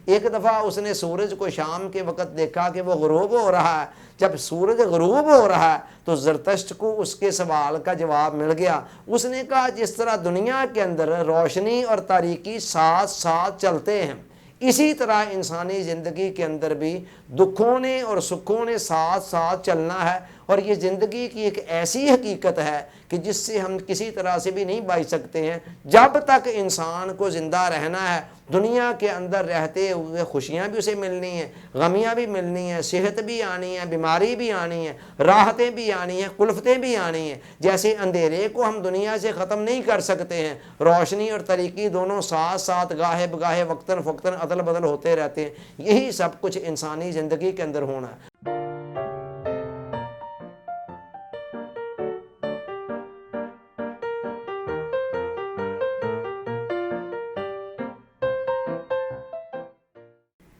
ایک دفعہ اس نے سورج کو شام کے وقت دیکھا کہ وہ غروب ہو رہا ہے۔ جب سورج غروب ہو رہا ہے تو زرتشت کو اس کے سوال کا جواب مل گیا۔ اس نے کہا جس طرح دنیا کے اندر روشنی اور تاریکی ساتھ ساتھ چلتے ہیں، اسی طرح انسانی زندگی کے اندر بھی دکھوں نے اور سکھوں نے ساتھ ساتھ چلنا ہے، اور یہ زندگی کی ایک ایسی حقیقت ہے کہ جس سے ہم کسی طرح سے بھی نہیں بچ سکتے ہیں۔ جب تک انسان کو زندہ رہنا ہے، دنیا کے اندر رہتے ہوئے خوشیاں بھی اسے ملنی ہیں، غمیاں بھی ملنی ہیں، صحت بھی آنی ہے، بیماری بھی آنی ہے، راحتیں بھی آنی ہیں، کلفتیں بھی آنی ہیں۔ جیسے اندھیرے کو ہم دنیا سے ختم نہیں کر سکتے ہیں، روشنی اور تاریکی دونوں ساتھ ساتھ گاہے بگاہے وقتاً فوقتاً عدل بدل ہوتے رہتے ہیں۔ یہی سب کچھ انسانی زندگی کے اندر ہونا ہے۔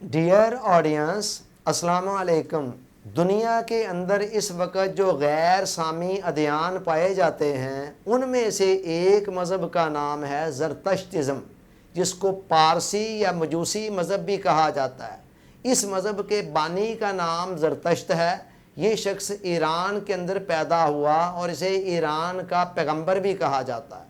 ڈیئر آڈینس، السلام علیکم۔ دنیا کے اندر اس وقت جو غیر سامی ادیان پائے جاتے ہیں، ان میں سے ایک مذہب کا نام ہے زرتشتزم، جس کو پارسی یا مجوسی مذہب بھی کہا جاتا ہے۔ اس مذہب کے بانی کا نام زرتشت ہے۔ یہ شخص ایران کے اندر پیدا ہوا اور اسے ایران کا پیغمبر بھی کہا جاتا ہے۔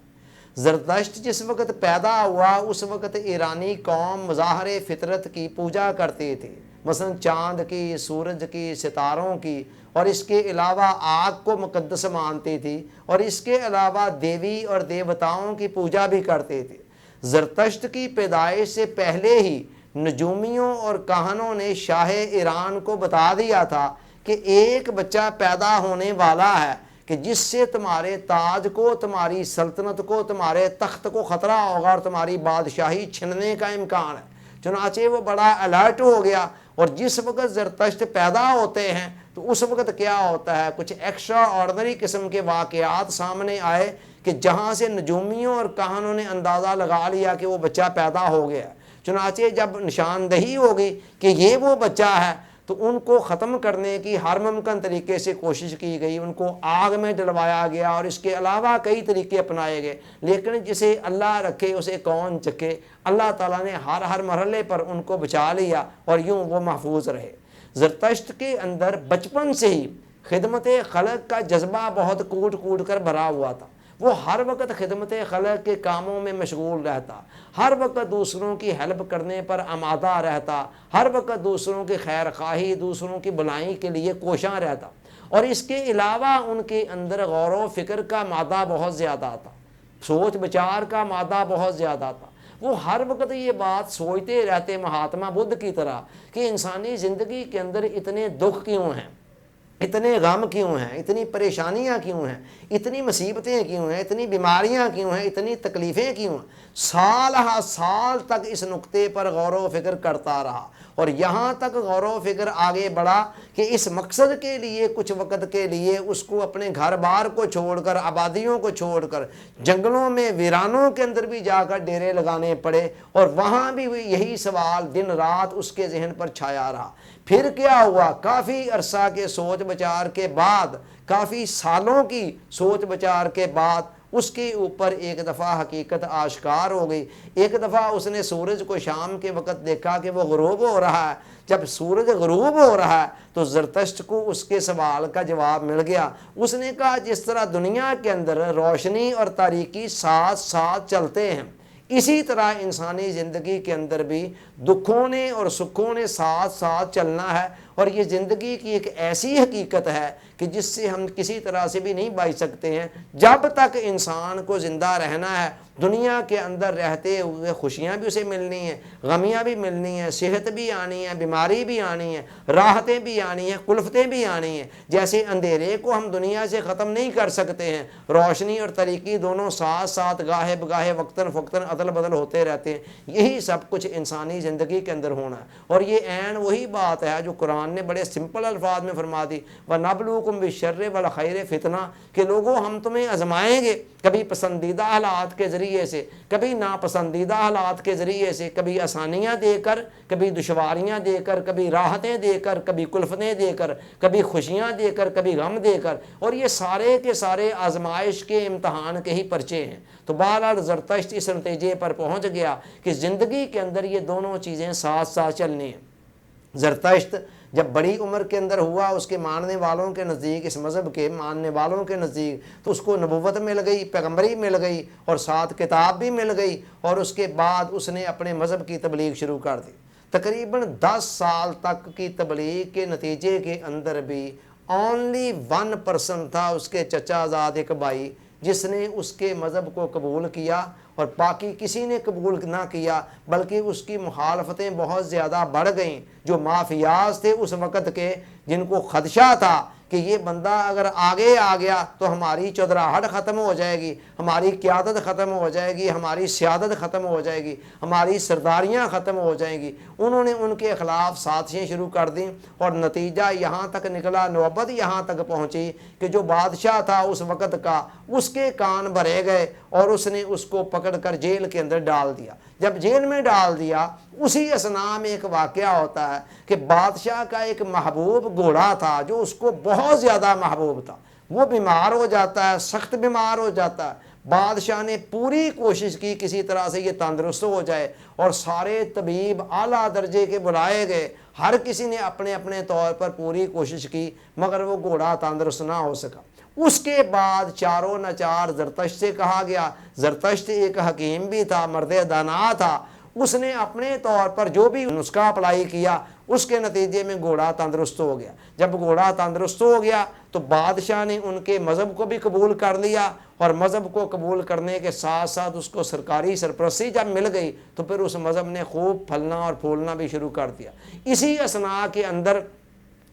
زرتشت جس وقت پیدا ہوا اس وقت ایرانی قوم مظاہر فطرت کی پوجا کرتی تھی، مثلا چاند کی، سورج کی، ستاروں کی، اور اس کے علاوہ آگ کو مقدس مانتی تھی، اور اس کے علاوہ دیوی اور دیوتاؤں کی پوجا بھی کرتی تھی۔ زرتشت کی پیدائش سے پہلے ہی نجومیوں اور کاہنوں نے شاہ ایران کو بتا دیا تھا کہ ایک بچہ پیدا ہونے والا ہے کہ جس سے تمہارے تاج کو، تمہاری سلطنت کو، تمہارے تخت کو خطرہ ہوگا اور تمہاری بادشاہی چھننے کا امکان ہے۔ چنانچہ وہ بڑا الرٹ ہو گیا، اور جس وقت زرتشت پیدا ہوتے ہیں تو اس وقت کیا ہوتا ہے، کچھ ایکسٹرا آرڈنری قسم کے واقعات سامنے آئے کہ جہاں سے نجومیوں اور کاہنوں نے اندازہ لگا لیا کہ وہ بچہ پیدا ہو گیا۔ چنانچہ جب نشاندہی ہوگی کہ یہ وہ بچہ ہے تو ان کو ختم کرنے کی ہر ممکن طریقے سے کوشش کی گئی، ان کو آگ میں ڈلوایا گیا، اور اس کے علاوہ کئی طریقے اپنائے گئے، لیکن جسے اللہ رکھے اسے کون چکے۔ اللہ تعالیٰ نے ہر مرحلے پر ان کو بچا لیا، اور یوں وہ محفوظ رہے۔ زرتشت کے اندر بچپن سے ہی خدمت خلق کا جذبہ بہت کوٹ کوٹ کر بھرا ہوا تھا۔ وہ ہر وقت خدمت خلق کے کاموں میں مشغول رہتا، ہر وقت دوسروں کی ہیلپ کرنے پر آمادہ رہتا، ہر وقت دوسروں کی خیر خواہی، دوسروں کی بھلائی کے لیے کوشاں رہتا، اور اس کے علاوہ ان کے اندر غور و فکر کا مادہ بہت زیادہ تھا، سوچ بچار کا مادہ بہت زیادہ تھا۔ وہ ہر وقت یہ بات سوچتے رہتے مہاتما بدھ کی طرح کہ انسانی زندگی کے اندر اتنے دکھ کیوں ہیں، اتنے غم کیوں ہیں، اتنی پریشانیاں کیوں ہیں، اتنی مصیبتیں کیوں ہیں، اتنی بیماریاں کیوں ہیں، اتنی تکلیفیں کیوں ہیں۔ سال ہا سال تک اس نقطے پر غور و فکر کرتا رہا، اور یہاں تک غور و فکر آگے بڑھا کہ اس مقصد کے لیے کچھ وقت کے لیے اس کو اپنے گھر بار کو چھوڑ کر، آبادیوں کو چھوڑ کر، جنگلوں میں ویرانوں کے اندر بھی جا کر ڈیرے لگانے پڑے، اور وہاں بھی یہی سوال دن رات اس کے ذہن پر چھایا رہا۔ پھر کیا ہوا، کافی عرصہ کے سوچ بچار کے بعد، کافی سالوں کی سوچ بچار کے بعد اس کے اوپر ایک دفعہ حقیقت آشکار ہو گئی۔ ایک دفعہ اس نے سورج کو شام کے وقت دیکھا کہ وہ غروب ہو رہا ہے۔ جب سورج غروب ہو رہا ہے تو زرتشت کو اس کے سوال کا جواب مل گیا۔ اس نے کہا جس طرح دنیا کے اندر روشنی اور تاریکی ساتھ ساتھ چلتے ہیں، اسی طرح انسانی زندگی کے اندر بھی دکھوں نے اور سکھوں نے ساتھ ساتھ چلنا ہے، اور یہ زندگی کی ایک ایسی حقیقت ہے کہ جس سے ہم کسی طرح سے بھی نہیں بچ سکتے ہیں۔ جب تک انسان کو زندہ رہنا ہے، دنیا کے اندر رہتے ہوئے خوشیاں بھی اسے ملنی ہیں، غمیاں بھی ملنی ہیں، صحت بھی آنی ہے، بیماری بھی آنی ہے، راحتیں بھی آنی ہیں، کلفتیں بھی آنی ہیں۔ جیسے اندھیرے کو ہم دنیا سے ختم نہیں کر سکتے ہیں، روشنی اور تاریکی دونوں ساتھ ساتھ گاہے بگاہے وقتاً فوقتاً عدل بدل ہوتے رہتے ہیں۔ یہی سب کچھ انسانی زندگی کے اندر ہونا ہے، اور یہ عین وہی بات ہے جو قرآن قرآن نے بڑے سمپل الفاظ میں فرما دی، وَنَبْلُوكُمْ بِالشَّرِّ وَالْخَيْرِ فِتْنَہ، کہ لوگوں ہم تمہیں آزمائیں گے، کبھی پسندیدہ حالات کے ذریعے سے، کبھی ناپسندیدہ حالات کے ذریعے سے، کبھی آسانیاں دے کر، کبھی دشواریاں دے کر، کبھی راحتیں دے کر، کبھی کلفتیں دے کر، کبھی خوشیاں دے کر، کبھی غم دے کر، اور یہ سارے کے سارے آزمائش کے امتحان کے ہی پرچے ہیں۔ تو بہرحال زرتشت اس نتیجے پر پہنچ گیا کہ زندگی کے اندر یہ دونوں چیزیں ساتھ ساتھ چلنی ہیں۔ زرتشت جب بڑی عمر کے اندر ہوا، اس کے ماننے والوں کے نزدیک، اس مذہب کے ماننے والوں کے نزدیک، تو اس کو نبوت مل گئی، پیغمبری مل گئی، اور ساتھ کتاب بھی مل گئی، اور اس کے بعد اس نے اپنے مذہب کی تبلیغ شروع کر دی۔ تقریباً 10 سال تک کی تبلیغ کے نتیجے کے اندر بھی اونلی 1% تھا، اس کے چچا زاد ایک بھائی، جس نے اس کے مذہب کو قبول کیا، اور باقی کسی نے قبول نہ کیا، بلکہ اس کی مخالفتیں بہت زیادہ بڑھ گئیں۔ جو مافیاز تھے اس وقت کے، جن کو خدشہ تھا کہ یہ بندہ اگر آگے آ گیا تو ہماری چودراہٹ ختم ہو جائے گی، ہماری قیادت ختم ہو جائے گی، ہماری سیادت ختم ہو جائے گی، ہماری سرداریاں ختم ہو جائیں گی، انہوں نے ان کے خلاف سازشیں شروع کر دیں، اور نتیجہ یہاں تک نکلا، نوبت یہاں تک پہنچی کہ جو بادشاہ تھا اس وقت کا، اس کے کان بھرے گئے، اور اس نے اس کو پکڑ کر جیل کے اندر ڈال دیا۔ جب جیل میں ڈال دیا، اسی اثناء میں ایک واقعہ ہوتا ہے کہ بادشاہ کا ایک محبوب گھوڑا تھا جو اس کو بہت زیادہ محبوب تھا، وہ بیمار ہو جاتا ہے، سخت بیمار ہو جاتا ہے۔ بادشاہ نے پوری کوشش کی کسی طرح سے یہ تندرست ہو جائے، اور سارے طبیب اعلیٰ درجے کے بلائے گئے، ہر کسی نے اپنے اپنے طور پر پوری کوشش کی، مگر وہ گھوڑا تندرست نہ ہو سکا۔ اس کے بعد چاروں ناچار زرتشت سے کہا گیا، زرتشت ایک حکیم بھی تھا، مرد دانا تھا، اس نے اپنے طور پر جو بھی نسخہ اپلائی کیا، اس کے نتیجے میں گھوڑا تندرست ہو گیا۔ جب گھوڑا تندرست ہو گیا تو بادشاہ نے ان کے مذہب کو بھی قبول کر لیا، اور مذہب کو قبول کرنے کے ساتھ ساتھ اس کو سرکاری سرپرستی جب مل گئی تو پھر اس مذہب نے خوب پھلنا اور پھولنا بھی شروع کر دیا۔ اسی اثناء کے اندر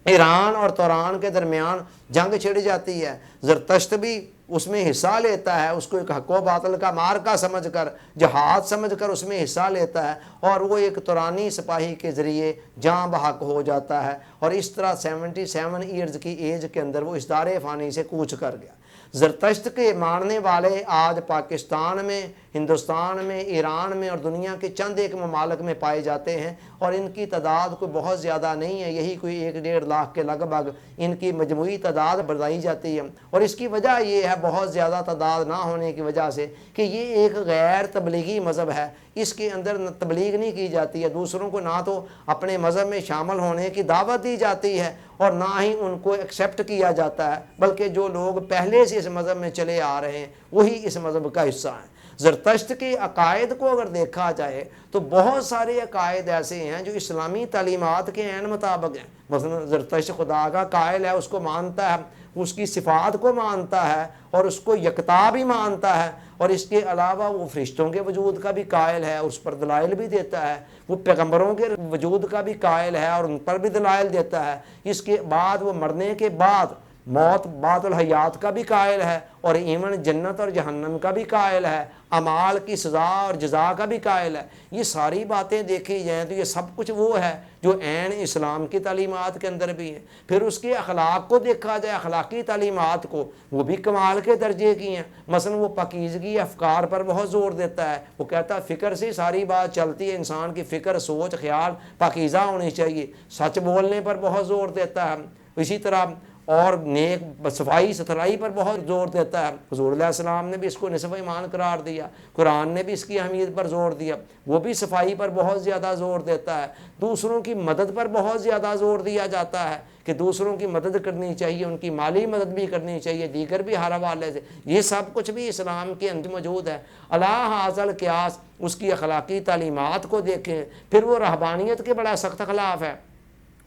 ایران اور توران کے درمیان جنگ چھڑ جاتی ہے، زرتشت بھی اس میں حصہ لیتا ہے، اس کو ایک حق و باطل کا مارکا سمجھ کر، جہاد سمجھ کر اس میں حصہ لیتا ہے، اور وہ ایک تورانی سپاہی کے ذریعے جاں بحق ہو جاتا ہے، اور اس طرح 77 ایئرز کی ایج کے اندر وہ اس دار فانی سے کوچ کر گیا۔ زرتشت کے ماننے والے آج پاکستان میں، ہندوستان میں، ایران میں اور دنیا کے چند ایک ممالک میں پائے جاتے ہیں، اور ان کی تعداد کوئی بہت زیادہ نہیں ہے، یہی کوئی 1-1.5 لاکھ کے لگ بھگ ان کی مجموعی تعداد بتائی جاتی ہے۔ اور اس کی وجہ یہ ہے، بہت زیادہ تعداد نہ ہونے کی وجہ سے، کہ یہ ایک غیر تبلیغی مذہب ہے، اس کے اندر تبلیغ نہیں کی جاتی ہے، دوسروں کو نہ تو اپنے مذہب میں شامل ہونے کی دعوت دی جاتی ہے، اور نہ ہی ان کو ایکسیپٹ کیا جاتا ہے، بلکہ جو لوگ پہلے سے اس مذہب میں چلے آ رہے ہیں وہی اس مذہب کا حصہ ہیں۔ زرتشت کے عقائد کو اگر دیکھا جائے تو بہت سارے عقائد ایسے ہیں جو اسلامی تعلیمات کے عین مطابق ہیں۔ مثلا زرتشت خدا کا قائل ہے، اس کو مانتا ہے، اس کی صفات کو مانتا ہے، اور اس کو یکتا بھی مانتا ہے، اور اس کے علاوہ وہ فرشتوں کے وجود کا بھی قائل ہے، اس پر دلائل بھی دیتا ہے، وہ پیغمبروں کے وجود کا بھی قائل ہے اور ان پر بھی دلائل دیتا ہے۔ اس کے بعد وہ مرنے کے بعد موت بعد الحیات کا بھی قائل ہے، اور ایمن جنت اور جہنم کا بھی قائل ہے، اعمال کی سزا اور جزا کا بھی قائل ہے۔ یہ ساری باتیں دیکھی جائیں تو یہ سب کچھ وہ ہے جو عین اسلام کی تعلیمات کے اندر بھی ہے۔ پھر اس کے اخلاق کو دیکھا جائے، اخلاقی تعلیمات کو، وہ بھی کمال کے درجے کی ہیں۔ مثلا وہ پاکیزگی افکار پر بہت زور دیتا ہے، وہ کہتا ہے فکر سے ساری بات چلتی ہے، انسان کی فکر، سوچ، خیال پاکیزہ ہونی چاہیے۔ سچ بولنے پر بہت زور دیتا ہے، اسی طرح اور نیک صفائی ستھرائی پر بہت زور دیتا ہے۔ حضور علیہ السلام نے بھی اس کو نصف ایمان قرار دیا، قرآن نے بھی اس کی اہمیت پر زور دیا، وہ بھی صفائی پر بہت زیادہ زور دیتا ہے۔ دوسروں کی مدد پر بہت زیادہ زور دیا جاتا ہے کہ دوسروں کی مدد کرنی چاہیے، ان کی مالی مدد بھی کرنی چاہیے، دیگر بھی ہر حوالے سے، یہ سب کچھ بھی اسلام کے اندر موجود ہے۔ الا ھذا القیاس، اس کی اخلاقی تعلیمات کو دیکھیں۔ پھر وہ رہبانیت کے بڑا سخت خلاف ہے۔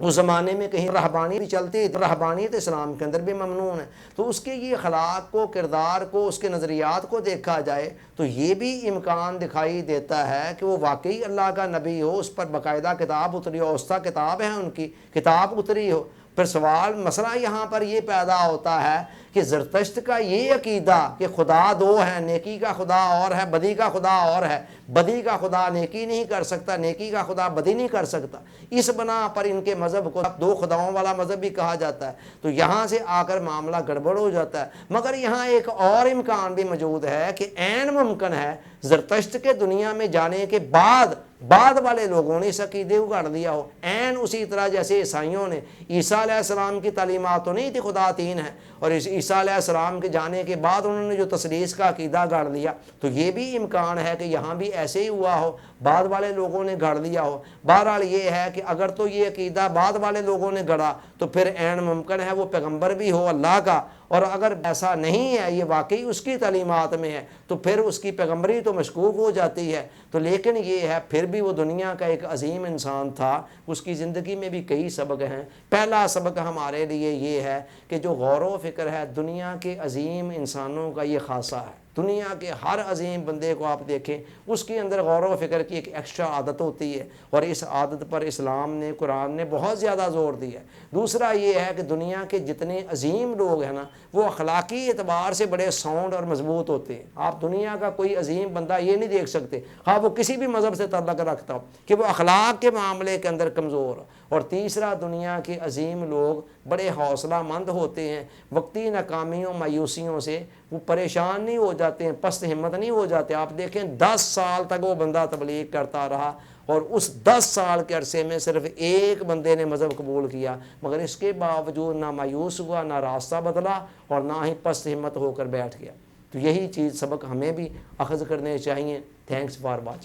اس زمانے میں کہیں رہبانی بھی چلتی، رہبانیت اسلام کے اندر بھی ممنوع ہے۔ تو اس کے یہ اخلاق کو، کردار کو، اس کے نظریات کو دیکھا جائے تو یہ بھی امکان دکھائی دیتا ہے کہ وہ واقعی اللہ کا نبی ہو، اس پر باقاعدہ کتاب اتری ہو، اوسطا کتاب ہے ان کی، کتاب اتری ہو۔ پھر سوال مسئلہ یہاں پر یہ پیدا ہوتا ہے کہ زرتشت کا یہ عقیدہ کہ خدا دو ہے، نیکی کا خدا اور ہے، بدی کا خدا اور ہے، بدی کا خدا نیکی نہیں کر سکتا، نیکی کا خدا بدی نہیں کر سکتا، اس بنا پر ان کے مذہب کو دو خداؤں والا مذہب بھی کہا جاتا ہے۔ تو یہاں سے آ کر معاملہ گڑبڑ ہو جاتا ہے۔ مگر یہاں ایک اور امکان بھی موجود ہے کہ عین ممکن ہے زرتشت کے دنیا میں جانے کے بعد والے لوگوں نے اس عقیدے کو گاڑ دیا ہو، عین اسی طرح جیسے عیسائیوں نے عیسیٰ علیہ السلام کی تعلیمات تو نہیں تھی خدا تین ہے، اور عیسیٰ علیہ السلام کے جانے کے بعد انہوں نے جو تثلیث کا عقیدہ گاڑ لیا، تو یہ بھی امکان ہے کہ یہاں بھی ایسے ہی ہوا ہو، بعد والے لوگوں نے گاڑ لیا ہو۔ بہرحال یہ ہے کہ اگر تو یہ عقیدہ بعد والے لوگوں نے گڑا تو پھر عین ممکن ہے وہ پیغمبر بھی ہو اللہ کا، اور اگر ایسا نہیں ہے، یہ واقعی اس کی تعلیمات میں ہے، تو پھر اس کی پیغمبری تو مشکوک ہو جاتی ہے۔ تو لیکن یہ ہے پھر بھی وہ دنیا کا ایک عظیم انسان تھا، اس کی زندگی میں بھی کئی سبق ہیں۔ پہلا سبق ہمارے لیے یہ ہے کہ جو غور و فکر ہے دنیا کے عظیم انسانوں کا یہ خاصہ ہے۔ دنیا کے ہر عظیم بندے کو آپ دیکھیں، اس کے اندر غور و فکر کی ایک ایکسٹرا عادت ہوتی ہے، اور اس عادت پر اسلام نے، قرآن نے بہت زیادہ زور دیا ہے۔ دوسرا یہ ہے کہ دنیا کے جتنے عظیم لوگ ہیں نا، وہ اخلاقی اعتبار سے بڑے ساؤنڈ اور مضبوط ہوتے ہیں۔ آپ دنیا کا کوئی عظیم بندہ یہ نہیں دیکھ سکتے، ہاں وہ کسی بھی مذہب سے تعلق رکھتا ہو، کہ وہ اخلاق کے معاملے کے اندر کمزور ہو۔ اور تیسرا، دنیا کے عظیم لوگ بڑے حوصلہ مند ہوتے ہیں، وقتی ناکامیوں مایوسیوں سے وہ پریشان نہیں ہو جاتے ہیں، پست ہمت نہیں ہو جاتے۔ آپ دیکھیں 10 سال تک وہ بندہ تبلیغ کرتا رہا، اور اس 10 سال کے عرصے میں صرف ایک بندے نے مذہب قبول کیا، مگر اس کے باوجود نہ مایوس ہوا، نہ راستہ بدلا، اور نہ ہی پست ہمت ہو کر بیٹھ گیا۔ تو یہی چیز سبق ہمیں بھی اخذ کرنے چاہیے۔ Thanks for watching.